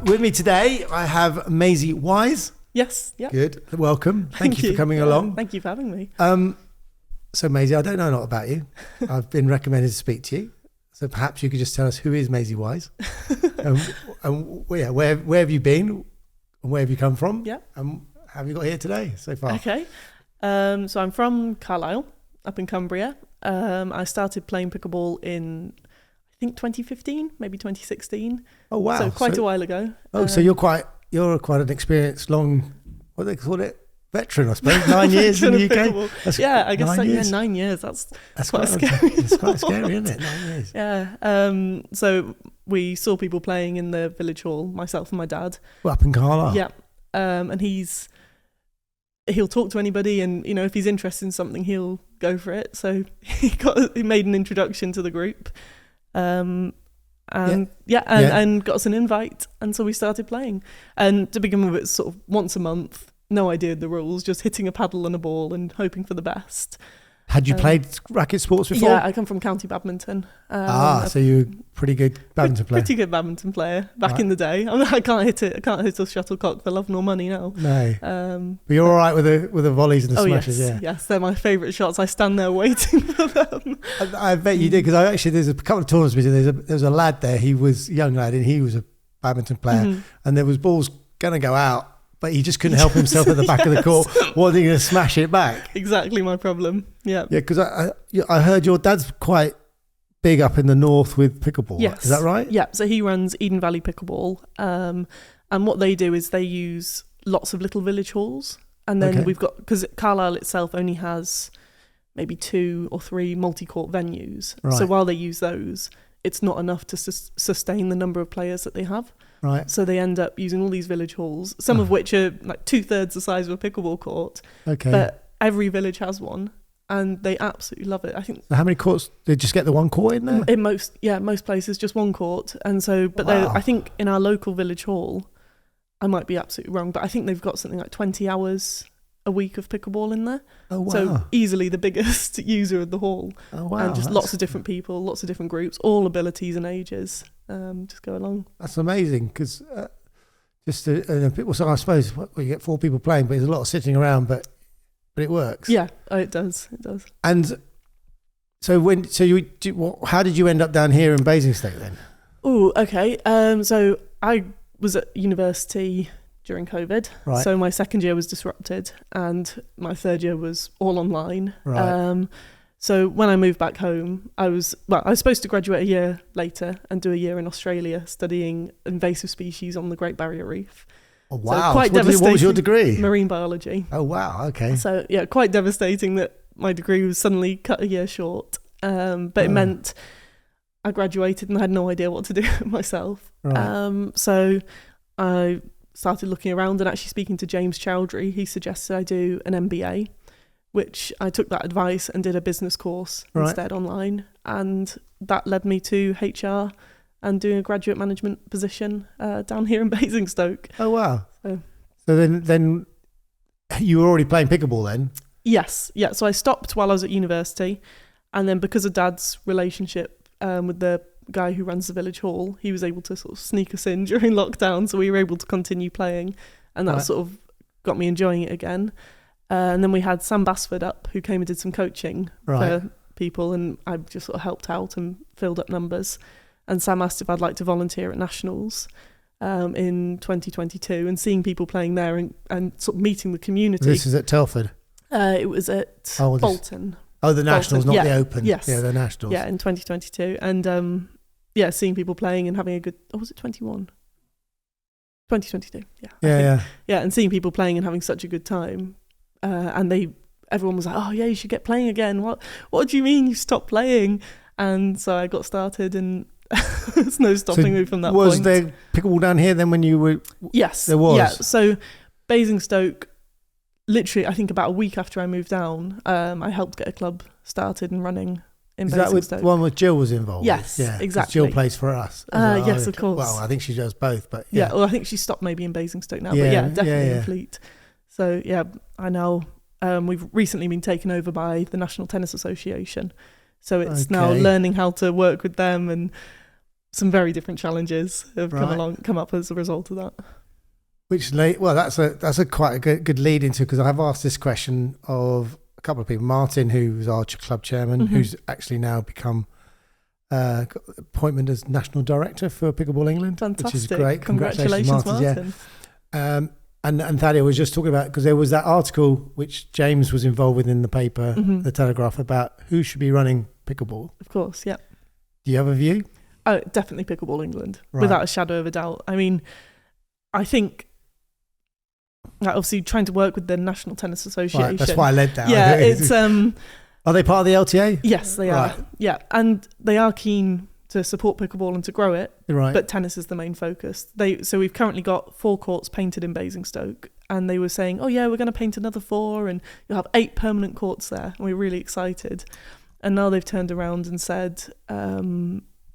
With me today, I have Maisie Wise. Yes. Yeah. Good. Welcome. Thank you for coming along. Thank you for having me. So Maisie, I don't know a lot about you. I've been recommended to speak to you. So perhaps you could just tell us who is Maisie Wise, and where have you been, and where have you come from? Yeah. And how have you got here today so far? Okay. So I'm from Carlisle, up in Cumbria. I started playing pickleball in, I think 2015, maybe 2016. Oh wow! So quite a while ago. So you're quite an experienced, long, what do they call it? Veteran, I suppose. 9 years in the UK. I guess 9 years. 9 years. That's quite scary. It's quite scary, isn't it? 9 years. Yeah. So we saw people playing in the village hall, myself and my dad. Well, up in Carlisle. Yeah. And he'll talk to anybody, and if he's interested in something, he'll go for it. So he made an introduction to the group, and got us an invite, and so we started playing. And to begin with, it's sort of once a month. No idea of the rules, just hitting a paddle and a ball and hoping for the best. Had you played racket sports before? Yeah, I come from county badminton. So you're a pretty good badminton player. Pretty good badminton player back in the day. I can't hit it. I can't hit a shuttlecock for love nor money now. No. But you're all right with the volleys and the smashes, yes, yeah? Yes, they're my favourite shots. I stand there waiting for them. I bet you did, because there's a couple of tournaments we did. There was a lad there. He was a young lad, and he was a badminton player, and there was balls going to go out, but he just couldn't help himself at the back of the court, wanting to smash it back. Exactly my problem. Yeah. Yeah, because I heard your dad's quite big up in the north with pickleball. Yes. Is that right? Yeah. So he runs Eden Valley Pickleball, and what they do is they use lots of little village halls, and then we've got, because Carlisle itself only has maybe 2 or 3 multi-court venues. Right. So while they use those, it's not enough to sustain the number of players that they have. Right. So they end up using all these village halls, some of which are like 2/3 the size of a pickleball court. Okay. But every village has one, and they absolutely love it. I think. So how many courts? They just get the one court in there? In most places, just one court. And so, but I think in our local village hall, I might be absolutely wrong, but I think they've got something like 20 hours a week of pickleball in there. Oh wow. So easily the biggest user of the hall. Oh wow. And just lots of different people, lots of different groups, all abilities and ages. Just go along. That's amazing, because people say, I suppose you get 4 people playing, but there's a lot of sitting around, but it works. Yeah, it does. And so how did you end up down here in Basingstoke then? Oh, okay. So I was at university during COVID. Right. So my second year was disrupted, and my third year was all online. Right. So when I moved back home, I was supposed to graduate a year later and do a year in Australia studying invasive species on the Great Barrier Reef. Oh, wow. So quite devastating. What was your degree? Marine biology. Oh, wow. Okay. So yeah, quite devastating that my degree was suddenly cut a year short. But it meant I graduated and I had no idea what to do with myself. Right. So I started looking around, and actually speaking to James Chowdhury, he suggested I do an MBA, which I took that advice and did a business course instead online. And that led me to HR and doing a graduate management position down here in Basingstoke. Oh, wow. So then you were already playing pickleball then? Yes. Yeah. So I stopped while I was at university. And then because of Dad's relationship with the guy who runs the village hall, he was able to sort of sneak us in during lockdown. So we were able to continue playing. And that sort of got me enjoying it again. And then we had Sam Basford up, who came and did some coaching for people, and I just sort of helped out and filled up numbers. And Sam asked if I'd like to volunteer at Nationals in 2022, and seeing people playing there and sort of meeting the community. This is at Telford? It was at Bolton. The Nationals, Bolton. Not the Open. Yes. Yeah, the Nationals. Yeah, in 2022. And seeing people playing and having a good... Oh, was it 21? 2022, yeah. Yeah, and seeing people playing and having such a good time. And everyone was like, oh yeah, you should get playing again. What do you mean you stopped playing? And so I got started, and there's no stopping me from that point. Was there pickleball down here then when you were... Yes. There was? Yeah, so Basingstoke, literally I think about a week after I moved down, I helped get a club started and running in Basingstoke. Is that the one where Jill was involved? Yes, yeah, exactly. Jill plays for us. Yes, of course. Well, I think she does both, but yeah. Well, I think she stopped maybe in Basingstoke now, but definitely in Fleet. So yeah, I know we've recently been taken over by the National Tennis Association. So it's now learning how to work with them. And some very different challenges have come up as a result of that. That's a quite a good lead into, because I have asked this question of a couple of people. Martin, who's our club chairman, who's actually now become got appointment as national director for Pickleball England. Fantastic. Which is great. Congratulations, Martin. Yeah. And Thaddeus was just talking about, because there was that article which James was involved with in the paper, the Telegraph, about who should be running pickleball. Of course, yeah. Do you have a view? Oh, definitely Pickleball England, without a shadow of a doubt. I mean, I think, obviously, trying to work with the National Tennis Association. Right, that's why I led that. Yeah, it's... Are they part of the LTA? Yes, they are. Yeah, and they are keen to support pickleball and to grow it, but tennis is the main focus. So we've currently got 4 courts painted in Basingstoke, and they were saying, oh yeah, we're going to paint another 4 and you'll have 8 permanent courts there, and we're really excited. And now they've turned around and said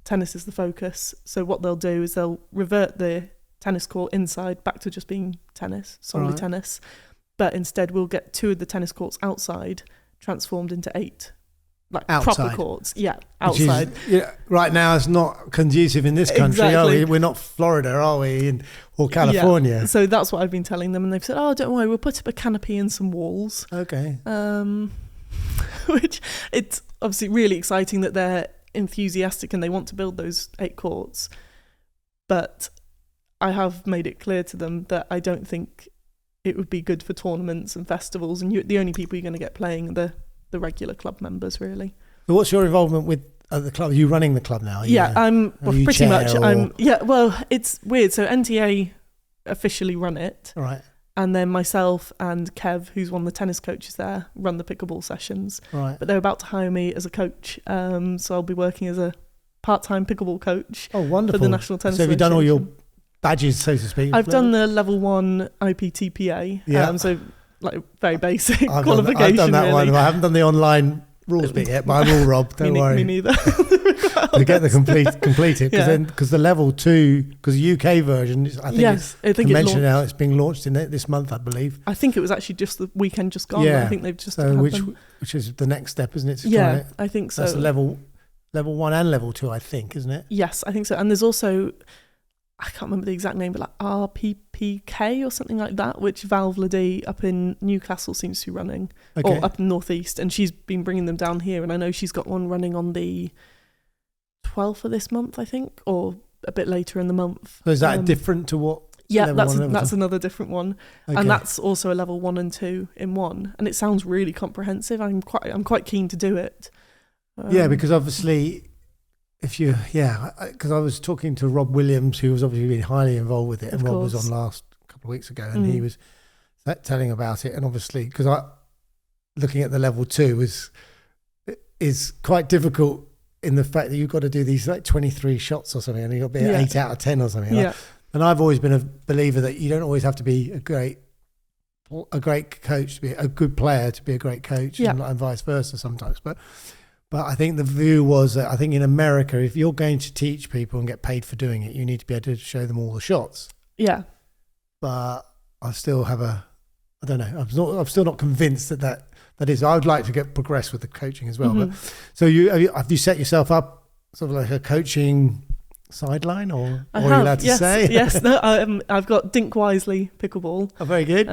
tennis is the focus. So what they'll do is they'll revert the tennis court inside back to just being tennis, solely tennis, but instead we'll get 2 of the tennis courts outside transformed into 8 proper courts. Yeah, outside. Right now it's not conducive in this country, are we? We're not Florida, are we? Or California. Yeah. So that's what I've been telling them, and they've said, oh, don't worry, we'll put up a canopy and some walls. Okay. Which, it's obviously really exciting that they're enthusiastic and they want to build those 8 courts. But I have made it clear to them that I don't think it would be good for tournaments and festivals, and the only people you're going to get playing are the regular club members, really. So what's your involvement with the club? Are you running the club now? I'm pretty much. Well, it's weird. So NTA officially run it. Right. And then myself and Kev, who's one of the tennis coaches there, run the pickleball sessions. Right. But they're about to hire me as a coach, so I'll be working as a part-time pickleball coach. Oh, wonderful. For the National Tennis So have you done all your badges, so to speak? I've done the level 1 IPTPA. Yeah. So very basic qualification. I've done that really. one. I haven't done the online rules bit yet, but I will, Rob. Don't worry. Me neither. To get the complete it, because the level 2, because the UK version, I think mentioned now it's being launched in this month, I believe. I think it was actually just the weekend just gone. Yeah. I think they've just which is the next step, isn't it? I think so. That's level 1 and level 2, I think, isn't it? Yes, I think so. And there's also, I can't remember the exact name, but like RPPK or something like that, which Val Vladi up in Newcastle seems to be running, or up in North East, and she's been bringing them down here, and I know she's got one running on the 12th of this month, I think, or a bit later in the month. So is that different to what? Yeah, that's another different one, and that's also a level 1 and 2 in one, and it sounds really comprehensive. I'm quite keen to do it. Because obviously, because I was talking to Rob Williams, who was obviously really highly involved with it, and Rob was on last couple of weeks ago, and he was telling about it, and obviously, because looking at the level 2 is quite difficult in the fact that you've got to do these like 23 shots or something, and you've got to be 8 out of 10 or something. Yeah. And I've always been a believer that you don't always have to be a great coach to be a good player to be a great coach, and vice versa sometimes. But I think the view was that I think in America, if you're going to teach people and get paid for doing it, you need to be able to show them all the shots. Yeah. But I still have I don't know. I'm still not convinced that is. I would like to progress with the coaching as well. Mm-hmm. But so have you set yourself up sort of like a coaching sideline, or are you allowed to say? Yes. No, I've got Dink Wisely Pickleball. Oh, very good.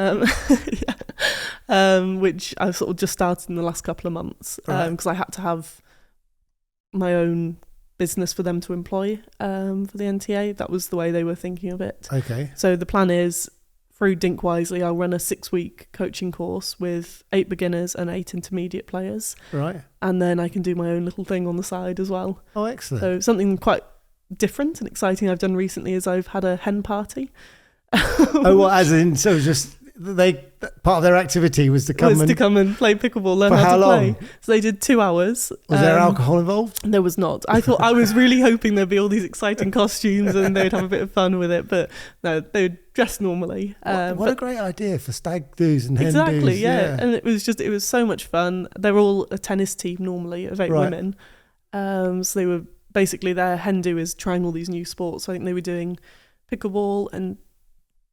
Which I've sort of just started in the last couple of months, because I had to have my own business for them to employ for the NTA. That was the way they were thinking of it. Okay. So the plan is, through Dink Wisely, I'll run a 6-week coaching course with 8 beginners and 8 intermediate players. Right. And then I can do my own little thing on the side as well. Oh, excellent. So something quite different and exciting I've done recently is I've had a hen party. As in, so just part of their activity was to come and play pickleball, learn how to play. So they did 2 hours. Was there alcohol involved? There was not. I was really hoping there'd be all these exciting costumes and they'd have a bit of fun with it, but no, they would dress normally. What a great idea for stag do's and hen do's. Exactly, yeah. And it was so much fun. They're all a tennis team normally of 8 women. So they were basically, their hen do is trying all these new sports. I think they were doing pickleball and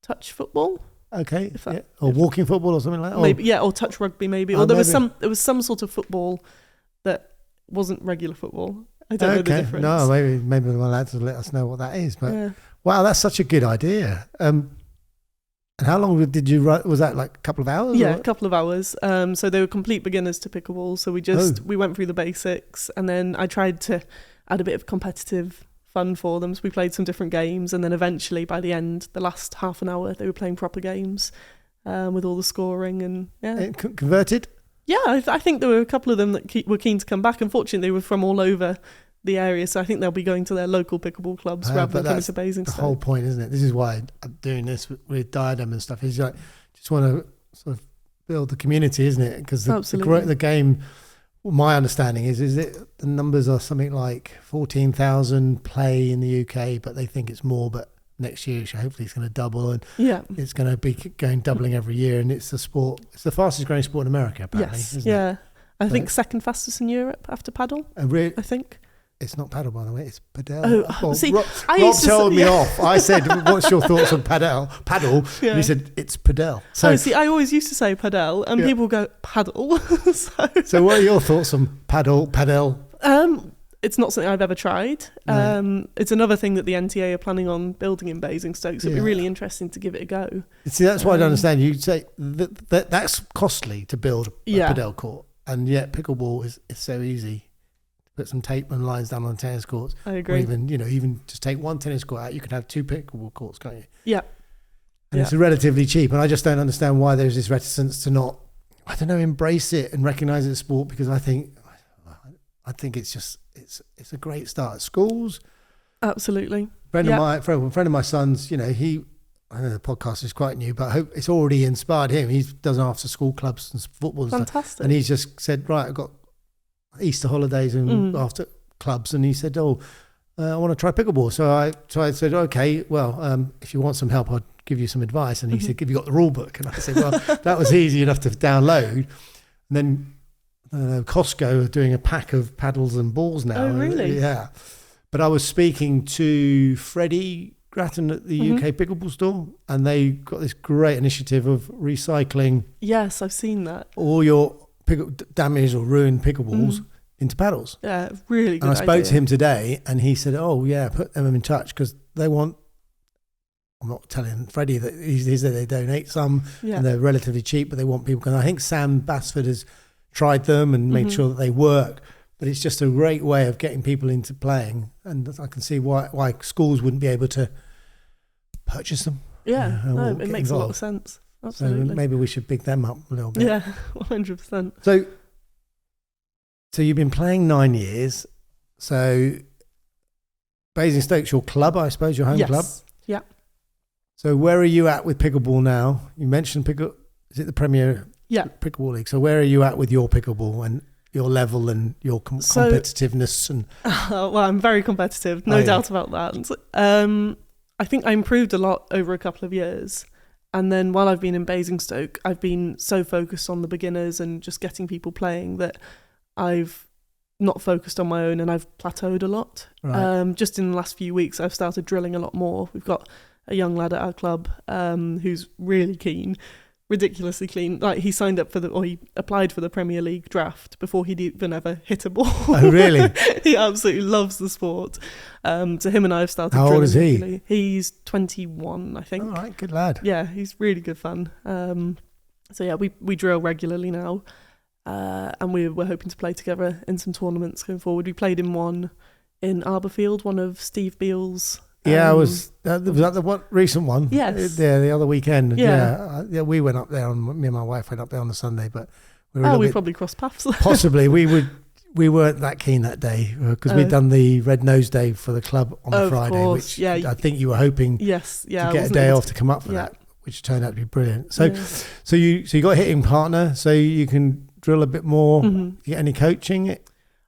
touch football. Okay, or walking football or something like that. Maybe, or touch rugby maybe. Or there was some sort of football that wasn't regular football. I don't know the difference. No, maybe my lads will let us know what that is. But Yeah. wow, that's such a good idea. And how long did you run? Was that like a couple of hours? Yeah, a couple of hours. So they were complete beginners to pickleball. So we went through the basics, and then I tried to add a bit of competitive fun for them. So we played some different games, and then eventually by the end, the last half an hour, they were playing proper games with all the scoring and Converted? Yeah, I think there were a couple of them that were keen to come back. Unfortunately, they were from all over the area, so I think they'll be going to their local pickleball clubs rather than coming to Basingstoke. The whole point, isn't it? This is why I'm doing this with Diadem and stuff. Is like just want to sort of build the community, isn't it? Because the game, my understanding is that the numbers are something like 14,000 play in the UK, but they think it's more. But next year, hopefully, it's going to double, and it's going to be doubling every year. And it's the sport. It's the fastest growing sport in America, apparently. Yes, isn't it? I think second fastest in Europe after paddle. I think. It's not paddle, by the way. It's padel. Rob told me off. I said, "What's your thoughts on paddle?" Yeah. And he said, "It's padel." So, I always used to say padel, and people go paddle. so, what are your thoughts on padel? It's not something I've ever tried. No. It's another thing that the NTA are planning on building in Basingstoke, so it'd be really interesting to give it a go. See, that's why I don't understand. You say that's costly to build a padel court, and yet pickleball is so easy. Put some tape and lines down on tennis courts. I agree. Or even just take one tennis court out, you can have 2 pickleball courts, can't you? Yeah. And it's relatively cheap. And I just don't understand why there's this reticence to not, embrace it and recognise it as sport, because I think it's just it's a great start at schools. Absolutely. Friend of my son's, I know the podcast is quite new, but I hope it's already inspired him. He does after school clubs and football and Fantastic. stuff. And he's just said, right, I've got Easter holidays and after clubs, and he said, I want to try pickleball. So I said, okay, well, if you want some help, I'll give you some advice. And he said, have you got the rule book? And I said, well, that was easy enough to download. And then Costco are doing a pack of paddles and balls now. Oh, really? Yeah. But I was speaking to Freddie Grattan at the UK pickleball store, and they got this great initiative of recycling. Yes, I've seen that. All your damaged or ruined pickleballs into paddles. Yeah, really good. And I spoke to him today, and he said, put them in touch, because they want, I'm not telling Freddie that he said they donate some and they're relatively cheap, but they want people, because I think Sam Basford has tried them and made sure that they work, but it's just a great way of getting people into playing, and I can see why schools wouldn't be able to purchase them. Yeah, it makes a lot of sense. Absolutely. So maybe we should big them up a little bit. Yeah, 100%. So you've been playing 9 years. So Basingstoke's your club, I suppose, your home club? Yeah. So where are you at with pickleball now? You mentioned is it the Premier Pickleball League? So where are you at with your pickleball and your level and your competitiveness? And well, I'm very competitive, no doubt about that. I think I improved a lot over a couple of years. And then while I've been in Basingstoke, I've been so focused on the beginners and just getting people playing that I've not focused on my own, and I've plateaued a lot. Right. Just in the last few weeks, I've started drilling a lot more. We've got a young lad at our club who's really keen, ridiculously keen. Like he he applied for the Premier League draft before he'd even ever hit a ball. Oh, really? He absolutely loves the sport. So him and I have started How drilling. Old is he? Regularly. He's 21, I think. All right, good lad. Yeah, he's really good fun. So yeah, we drill regularly now. And we're hoping to play together in some tournaments going forward. We played in one in Arborfield, one of Steve Beale's. Was that the recent one? Yes. Yeah, the other weekend. Yeah, we went up there, me and my wife went up there on the Sunday, but we probably crossed paths. Possibly. We weren't that keen that day because we'd done the Red Nose Day for the club on the Friday, which I think you were hoping to get a day off to come up for that, which turned out to be brilliant. So you got a hitting partner, so you can drill a bit more. You get any coaching?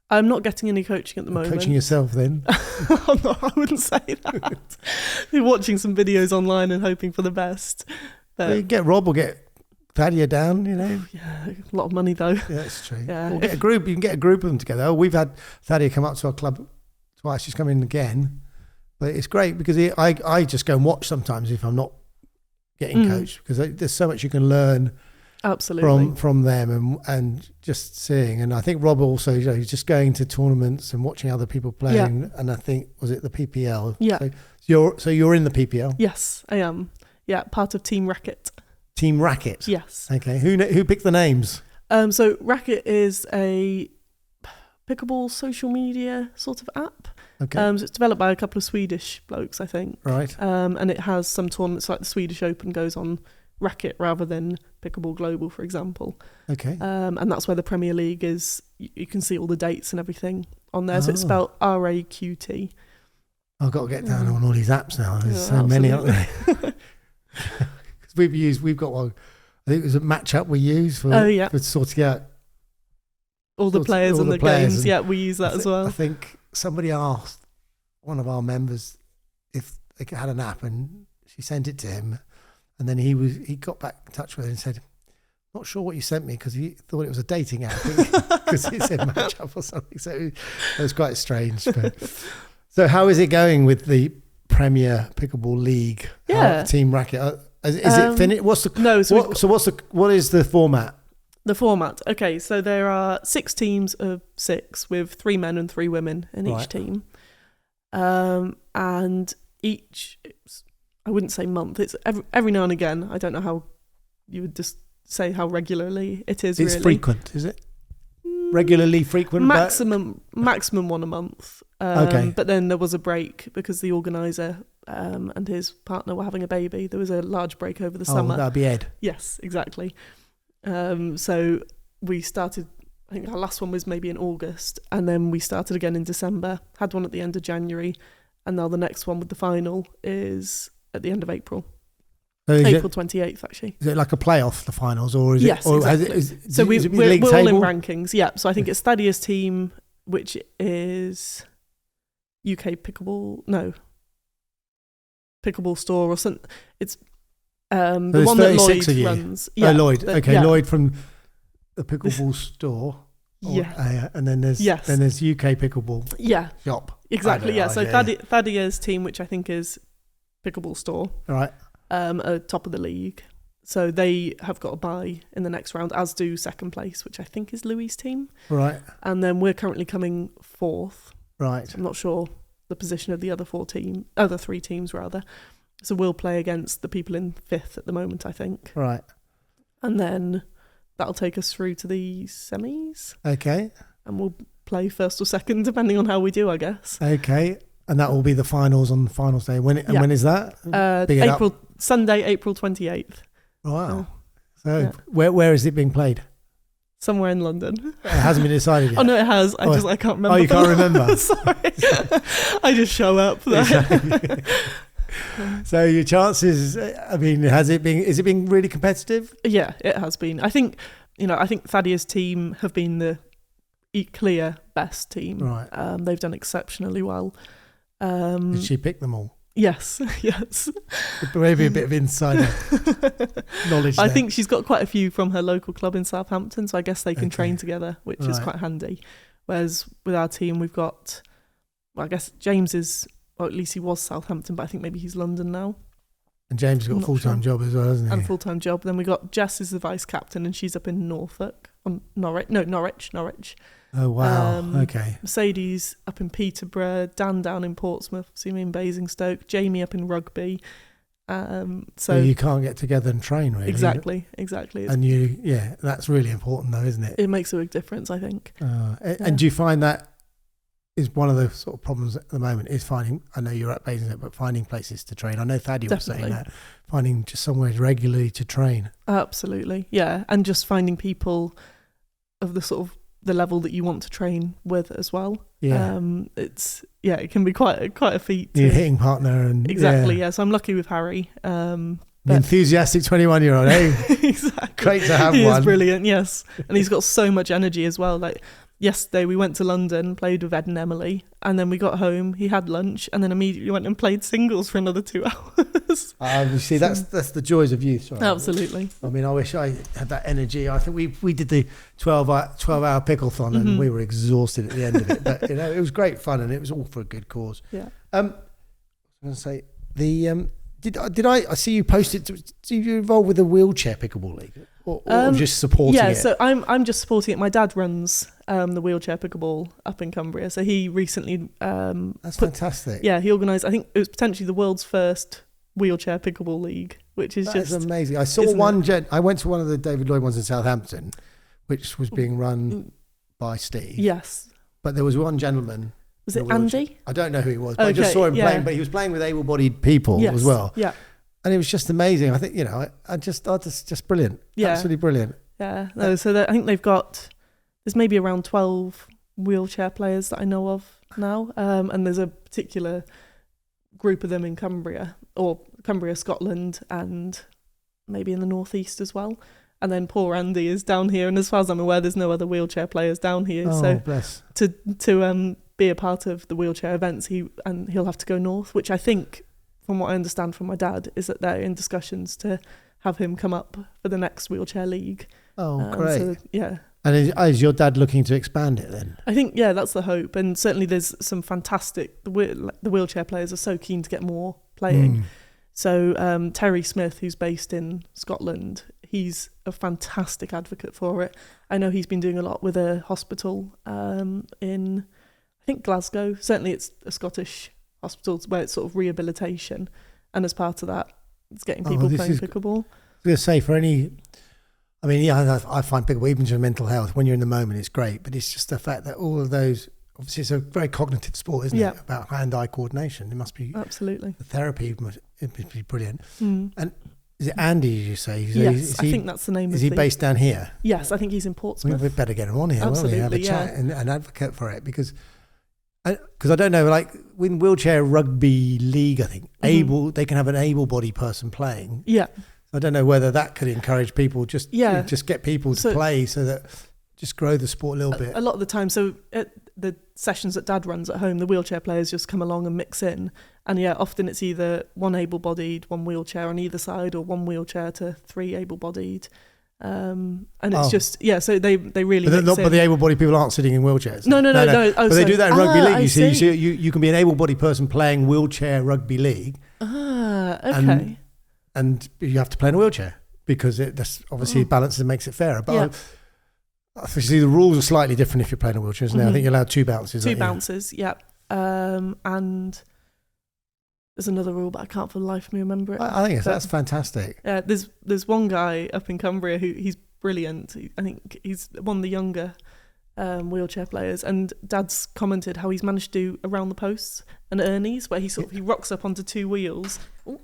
I'm not getting any coaching at the moment. Coaching yourself then? I wouldn't say that. You're watching some videos online and hoping for the best. Well, you get Rob or get Thadia down, Yeah, a lot of money though. Yeah, that's true. Yeah. Or get a group. You can get a group of them together. We've had Thadia come up to our club twice. She's come in again. But it's great because I just go and watch sometimes if I'm not getting coached, because there's so much you can learn. Absolutely. from them and just seeing. And I think Rob also, he's just going to tournaments and watching other people playing. Yeah. And I think, was it the PPL? Yeah. So you're in the PPL? Yes, I am. Yeah, part of Team Racket. Team Racket? Yes. Okay. Who picked the names? So Racket is a pickleball social media sort of app. Okay. So it's developed by a couple of Swedish blokes, I think. Right. And it has some tournaments, like the Swedish Open goes on Racket rather than Pickleball Global, for example. Okay. And that's where the Premier League is. You can see all the dates and everything on there. So it's spelled RAQT. I've got to get down on all these apps now. There's so absolutely. many, aren't there? We've got one. I think it was a matchup we use for sorting out all the players and the games. Yeah, we use that as well. I think somebody asked one of our members if they had an app, and she sent it to him, and then he got back in touch with her and said, "Not sure what you sent me," because he thought it was a dating app because it said matchup or something. So it was quite strange. But. So how is it going with the Premier Pickleball League? Yeah, Team Racket. Is it finished? What is the format? The format. Okay, so there are 6 teams of 6 with 3 men and 3 women in each team. And each, I wouldn't say month, it's every now and again. I don't know how you would just say how regularly it is. It's really frequent, is it? Regularly frequent? Maximum one a month. Okay. But then there was a break because the organiser and his partner were having a baby. There was a large break over the summer. That'd be Ed. Yes, exactly. So we started, I think our last one was maybe in August, and then we started again in December, had one at the end of January, and now the next one with the final is at the end of April. April 28th, actually. Is it like a playoff, the finals, or is yes, it? Or exactly. So we're all in rankings, yeah. So I think it's Thaddeus' team, which is UK Pickleball Store or something. It's the one that Lloyd runs. Yeah, Lloyd. Lloyd from the Pickleball Store. Yeah. And then there's UK Pickleball shop. Exactly, yeah. So Thaddeus' team, which I think is Pickleball Store. Right. Are top of the league. So they have got a bye in the next round, as do second place, which I think is Louis' team. Right. And then we're currently coming 4th. Right. So I'm not sure the position of the other 3 teams rather. So we'll play against the people in 5th at the moment, I think. Right. And then that'll take us through to the semis. Okay. And we'll play 1st or 2nd, depending on how we do, I guess. Okay. And that will be the finals on the finals day. When is that? Sunday, April 28th. Wow. So where is it being played? Somewhere in London. It hasn't been decided yet. Oh no, it has. I can't remember. Oh, you can't remember. Sorry. I just show up there. So your chances, I mean, is it being really competitive? Yeah, it has been. I think Thaddeus' team have been the clear best team. Right. They've done exceptionally well. Did she pick them all? Yes. Maybe a bit of insider knowledge. I think she's got quite a few from her local club in Southampton, so I guess they can train together, which is quite handy. Whereas with our team, we've got, I guess James is, or at least he was Southampton, but I think maybe he's London now. And James has got a full-time job as well, hasn't he? And a full-time job. Then we got Jess is the vice captain, and she's up in Norfolk, Norwich. Oh wow! Okay. Mercedes up in Peterborough, Dan down in Portsmouth, Sumi in Basingstoke, Jamie up in Rugby. So you can't get together and train, really. Exactly. And that's really important, though, isn't it? It makes a big difference, I think. And do you find that is one of the sort of problems at the moment? Is finding? I know you're at Basingstoke, but finding places to train. I know Thaddeus was saying that, finding just somewhere regularly to train. Absolutely, yeah, and just finding people of the sort of the level that you want to train with as well. Yeah. It can be quite a feat. Your hitting partner and exactly. Yeah. So I'm lucky with Harry. The enthusiastic 21-year-old. Hey, exactly. Great to have one. He is brilliant. Yes, and he's got so much energy as well. Like yesterday, we went to London, played with Ed and Emily, and then we got home. He had lunch, and then immediately went and played singles for another 2 hours. You see, that's the joys of youth. Right? Absolutely. I mean, I wish I had that energy. I think we did the 12-hour picklethon, and we were exhausted at the end of it. But it was great fun, and it was all for a good cause. Yeah. I was going to say did I see you posted? Do you involved with the wheelchair pickleball league? or just supporting it? Yeah, so I'm just supporting it. My dad runs the wheelchair pickleball up in Cumbria. So he recently... That's fantastic. Yeah, he organised, I think it was potentially the world's first wheelchair pickleball league, which is That's amazing. I saw I went to one of the David Lloyd ones in Southampton, which was being run by Steve. Yes. But there was one gentleman... Was it Andy? I don't know who he was, but I just saw him playing, but he was playing with able-bodied people as well. Yeah. And it was just amazing. I think, just brilliant. Yeah. Absolutely brilliant. Yeah. No, so I think there's maybe around 12 wheelchair players that I know of now. And there's a particular group of them in Cumbria, Scotland, and maybe in the northeast as well. And then poor Andy is down here. And as far as I'm aware, there's no other wheelchair players down here. Oh, so bless. To be a part of the wheelchair events, he'll have to go north, which I think, from what I understand from my dad, is that they're in discussions to have him come up for the next wheelchair league. Oh, great. So, yeah. And is your dad looking to expand it then? I think, yeah, that's the hope. And certainly there's some fantastic... The wheelchair players are so keen to get more playing. So Terry Smith, who's based in Scotland, he's a fantastic advocate for it. I know he's been doing a lot with a hospital in, I think, Glasgow. Certainly it's a Scottish hospital where it's sort of rehabilitation. And as part of that, it's getting people playing pickleball. I was going to say, I find pickleball, even for mental health, when you're in the moment, it's great. But it's just the fact that all of those, obviously it's a very cognitive sport, isn't it? About hand-eye coordination. It must be... Absolutely. The therapy must be brilliant. And is it Andy, you say? Yes, I think that's the name of it. Is he based down here? Yes, I think he's in Portsmouth. We better get him on here, Absolutely, won't we? Have a chat and advocate for it, because I don't know, like in wheelchair rugby league, I think they can have an able-bodied person playing. Yeah. I don't know whether that could encourage people, just get people to play, so that just grow the sport a little bit. A lot of the time, so at the sessions that Dad runs at home, the wheelchair players just come along and mix in. And often it's either one able-bodied, one wheelchair on either side, or one wheelchair to 3 able-bodied. And it's so they really mix in. But the able-bodied people aren't sitting in wheelchairs. No. Oh, but they do that in rugby league. You see, you can be an able-bodied person playing wheelchair rugby league. Okay. And you have to play in a wheelchair because that's obviously balances and makes it fairer. But obviously the rules are slightly different if you're playing a wheelchair, isn't it? I think you're allowed 2 bounces. 2 bounces, yeah. And there's another rule, but I can't for the life of me remember it. I think that's fantastic. Yeah, there's one guy up in Cumbria he's brilliant. I think he's one of the younger wheelchair players, and Dad's commented how he's managed to do around the posts and Ernie's, where he rocks up onto 2 wheels,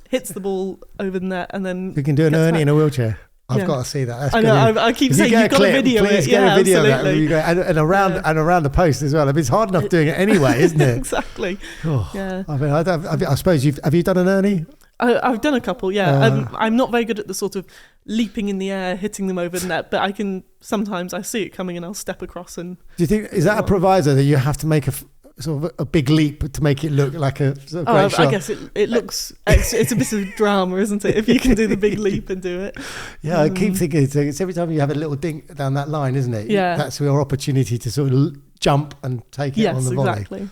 hits the ball over the net, and then you can do an Ernie in a wheelchair. I've got to see that. That's I know. I keep saying you've got a video. Please get a video absolutely. Of that. And around the post as well. I mean, it's hard enough doing it anyway, isn't it? Exactly. Oh, yeah. I mean, I suppose have you done an Ernie? I've done a couple, yeah. I'm not very good at the sort of leaping in the air, hitting them over the net, but I can sometimes. I see it coming and I'll step across and. Do you think is that a proviso that you have to make sort of a big leap to make it look like a sort of great shot? I guess it looks it's a bit of drama, isn't it? If you can do the big leap and do it. Yeah, I keep thinking it's every time you have a little dink down that line, isn't it? Yeah, that's your opportunity to sort of jump and take it on the volley. Exactly.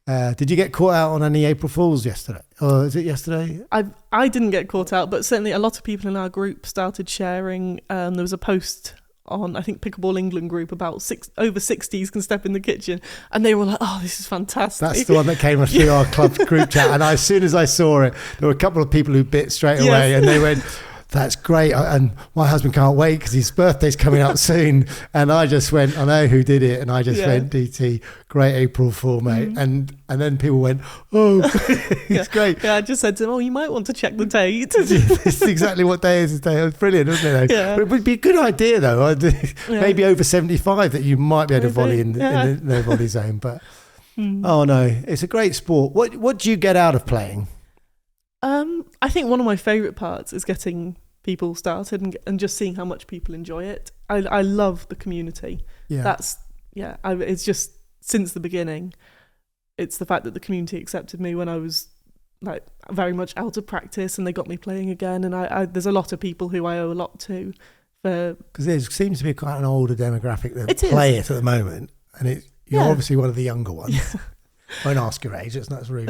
Did you get caught out on any April Fools yesterday? Or is it yesterday? I didn't get caught out, but certainly a lot of people in our group started sharing. There was a post on, I think, Pickleball England group about over 60s can step in the kitchen, and they were like, "Oh, this is fantastic." That's the one that came through our club group chat, and as soon as I saw it, there were a couple of people who bit straight away, and they went, "That's great!" And my husband can't wait because his birthday's coming up soon, and I just went, "I know who did it," and I just went, "DT, great April Fool, mate," and then people went, "Oh, it's great." Yeah, I just said to them, "Oh, you might want to check the date." This is exactly what day is today. It was brilliant, wasn't it? Yeah. But it would be a good idea though. Maybe over 75 that you might be able to volley in the volley zone. But oh no, it's a great sport. What do you get out of playing? I think one of my favourite parts is getting people started and just seeing how much people enjoy it. I love the community. Yeah. It's just since the beginning, it's the fact that the community accepted me when I was like very much out of practice, and they got me playing again. And I there's a lot of people who I owe a lot to. Because there seems to be quite an older demographic that play it at the moment, and you're obviously one of the younger ones. Yeah. I won't ask your age, that's rude.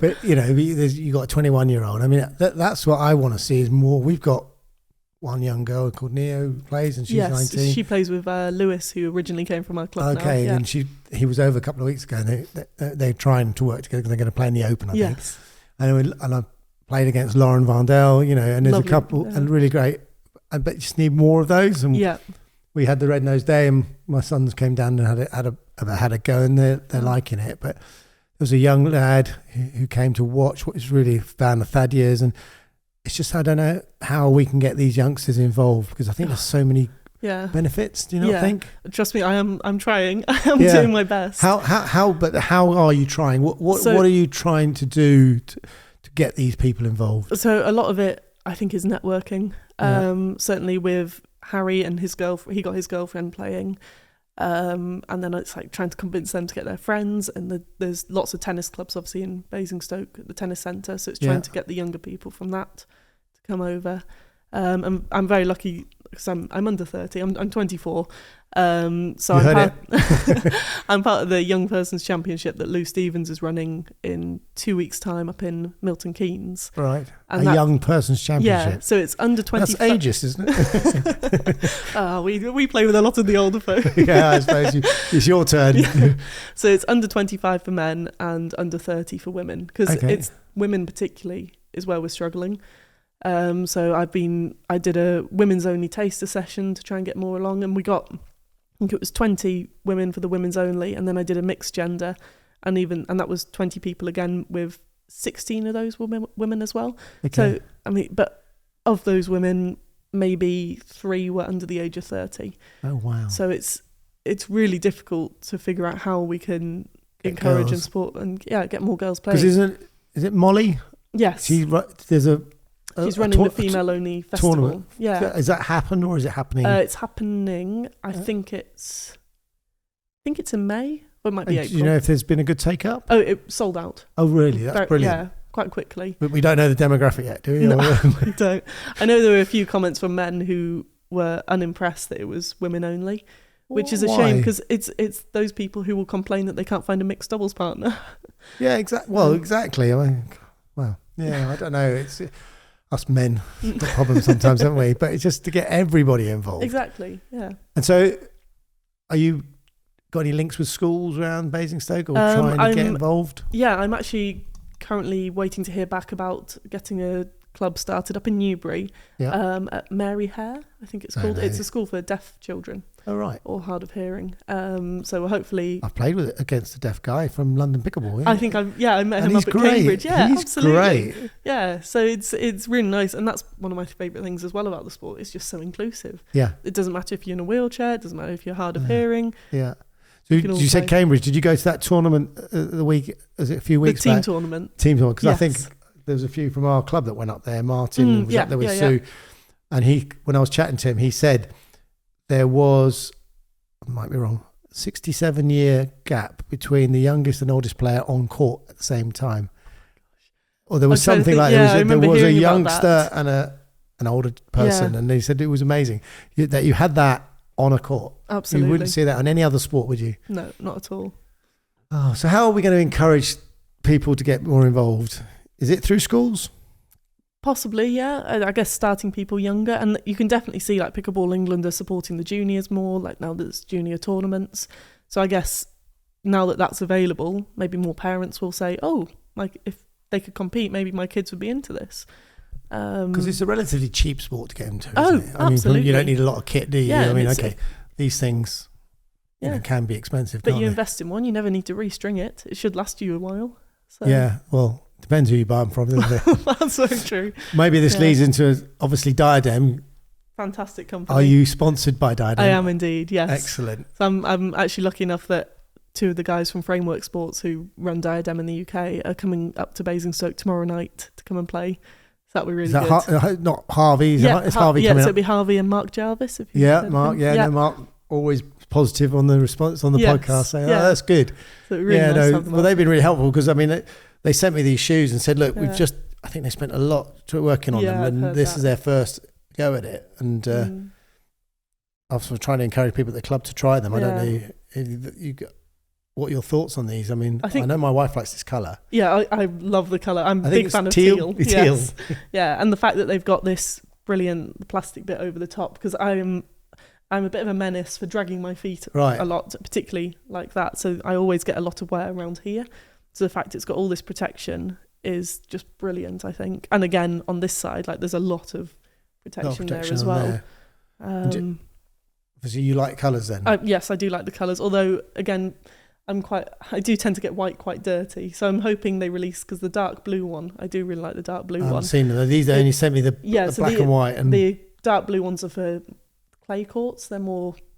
But you got a 21-year-old. I mean, that's what I want to see is more. We've got one young girl called Neo who plays, and she's 19. She plays with Lewis, who originally came from our club. Okay, now. and he was over a couple of weeks ago, and they're trying to work together because they're going to play in the Open, I think. And I played against Lauren Vardell, and there's a couple and really great. I bet you just need more of those. And we had the Red Nose Day, and my sons came down and had a go, and they're liking it. But there was a young lad who came to watch what is really down the Thad years, and it's just, I don't know how we can get these youngsters involved, because I think there's so many benefits. Do you not think? Trust me, I'm trying. I am doing my best. But how are you trying? What are you trying to do to get these people involved? So a lot of it, I think, is networking. Certainly with Harry and his girlfriend, he got his girlfriend playing. And then it's like trying to convince them to get their friends, and there's lots of tennis clubs obviously in Basingstoke at the tennis centre, so it's trying to get the younger people from that to come over. I'm very lucky because I'm under 30. I'm 24, so I'm part of the Young Persons Championship that Lou Stevens is running in 2 weeks' time up in Milton Keynes. Right, and Young Persons Championship. Yeah, so it's under 20. That's ageist, isn't it? We play with a lot of the older folk. Yeah, I suppose it's your turn. So it's under 25 for men and under 30 for women, because it's women particularly is where we're struggling. So I did a women's only taster session to try and get more along, and we got, I think it was 20 women for the women's only, and then I did a mixed gender, and that was 20 people again, with 16 of those women as well. So but of those women, maybe 3 were under the age of 30. Oh wow! So it's really difficult to figure out how we can encourage and support and get more girls playing. Because is it Molly? Yes. She's running the female-only festival. Tournament. Yeah. Has that happened, or is it happening? It's happening. I think it's in May, or it might be April. Do you know if there's been a good take-up? Oh, it sold out. Oh, really? That's brilliant. Yeah, quite quickly. But we don't know the demographic yet, do we? No, we don't. I know there were a few comments from men who were unimpressed that it was women only, which is a shame, because it's those people who will complain that they can't find a mixed doubles partner. Yeah, exactly. Well, exactly. I don't know. It's us men got problems sometimes, haven't we? But it's just to get everybody involved. Exactly, yeah. And so, are you got any links with schools around Basingstoke, or trying to get involved? Yeah, I'm actually currently waiting to hear back about getting a club started up in Newbury, at Mary Hare, I think it's called. It's a school for deaf children. Oh, right. Or hard of hearing. So hopefully... I've played with it against a deaf guy from London Pickleball. Yeah? I think I met him up at Cambridge. Yeah, he's absolutely. Great. Yeah, so it's really nice. And that's one of my favourite things as well about the sport. It's just so inclusive. Yeah. It doesn't matter if you're in a wheelchair. It doesn't matter if you're hard of hearing. Yeah. So you said Cambridge. Did you go to that tournament the week, was it a few weeks back? The team tournament. Because I think there was a few from our club that went up there. Martin was up there with Sue. And when I was chatting to him, he said there was... I might be wrong, 67-year gap between the youngest and oldest player on court at the same time. Or there was something like there was a youngster and an older person, and they said it was amazing that you had that on a court. Absolutely. You wouldn't see that on any other sport, would you? No, not at all. Oh, so how are we going to encourage people to get more involved? Is it through schools? Possibly, yeah. I guess starting people younger, and you can definitely see like Pickleball England are supporting the juniors more. Like now there's junior tournaments, so I guess now that that's available, maybe more parents will say, "Oh, like if they could compete, maybe my kids would be into this." Because it's a relatively cheap sport to get into. Isn't it? Absolutely. You don't need a lot of kit, do you? Yeah, These things can be expensive. But you invest in one, you never need to restring it. It should last you a while. So. Yeah, well. Depends who you buy them from, doesn't it? That's so true. Maybe this leads into, obviously, Diadem. Fantastic company. Are you sponsored by Diadem? I am indeed, yes. Excellent. So I'm actually lucky enough that 2 of the guys from Framework Sports who run Diadem in the UK are coming up to Basingstoke tomorrow night to come and play. So that'll be really good. Not Harvey? It's Harvey coming up? So it'll be Harvey and Mark Jarvis. Mark. No, Mark always positive on the response on the podcast, saying, that's good. So really nice to have them they've been really helpful, because, I mean... They sent me these shoes and said, look, I think they spent a lot working on them, and this is their first go at it. And I was trying to encourage people at the club to try them. I don't know what your thoughts on these. I mean, I know my wife likes this colour. Yeah, I love the colour. I'm a big fan of teal. Teal. Yeah, and the fact that they've got this brilliant, the plastic bit over the top, because I'm a bit of a menace for dragging my feet Right. a lot, particularly like that. So I always get a lot of wear around here. So the fact it's got all this protection is just brilliant, I think. And again, on this side, like there's a lot of protection there as well. So you like colours then? Yes, I do like the colours. Although, again, I do tend to get white quite dirty. So I'm hoping they release, because the dark blue one, I do really like the dark blue one. I've seen them. These only sent me the black and white. And the dark blue ones are for clay courts. They're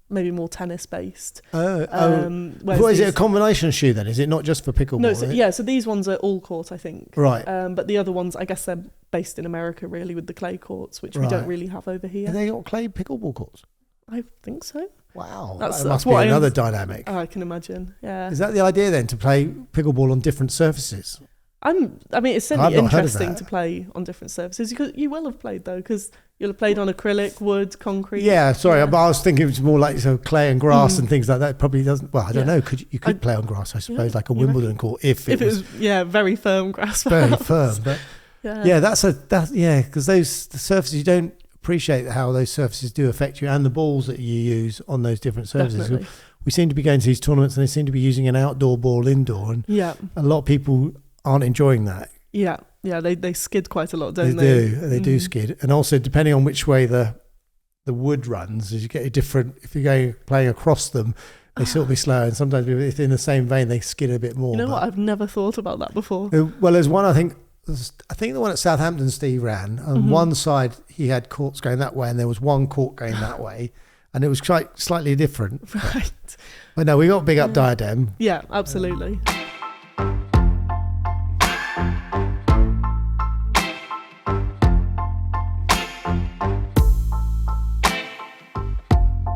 maybe more tennis based. What is it, a combination shoe then? Is it not just for pickleball? No, so these ones are all court, I think. Right. But the other ones, I guess they're based in America really, with the clay courts, which we don't really have over here. Have they got clay pickleball courts? I think so. Wow. That's must be another dynamic. I can imagine, yeah. Is that the idea then, to play pickleball on different surfaces? It's certainly interesting to play on different surfaces. You will have played though, because you'll have played on acrylic, wood, concrete. Yeah, sorry, but I was thinking it was more like clay and grass and things like that. It probably doesn't. Well, I don't know. You could play on grass, I suppose, like a Wimbledon court, if it was very firm grass. Very firm, but because the surfaces, you don't appreciate how those surfaces do affect you, and the balls that you use on those different surfaces. Definitely. We seem to be going to these tournaments and they seem to be using an outdoor ball indoor, and a lot of people aren't enjoying that. Yeah, they skid quite a lot, don't they? They do skid, and also depending on which way the wood runs, as you get a different. If you're playing across them, they sort of be slower, and sometimes if in the same vein, they skid a bit more. You know what? I've never thought about that before. Well, there's one I think the one at Southampton Steve ran. On one side, he had courts going that way, and there was one court going that way, and it was quite slightly different. Right. But no, we got big up Diadem. Yeah, absolutely.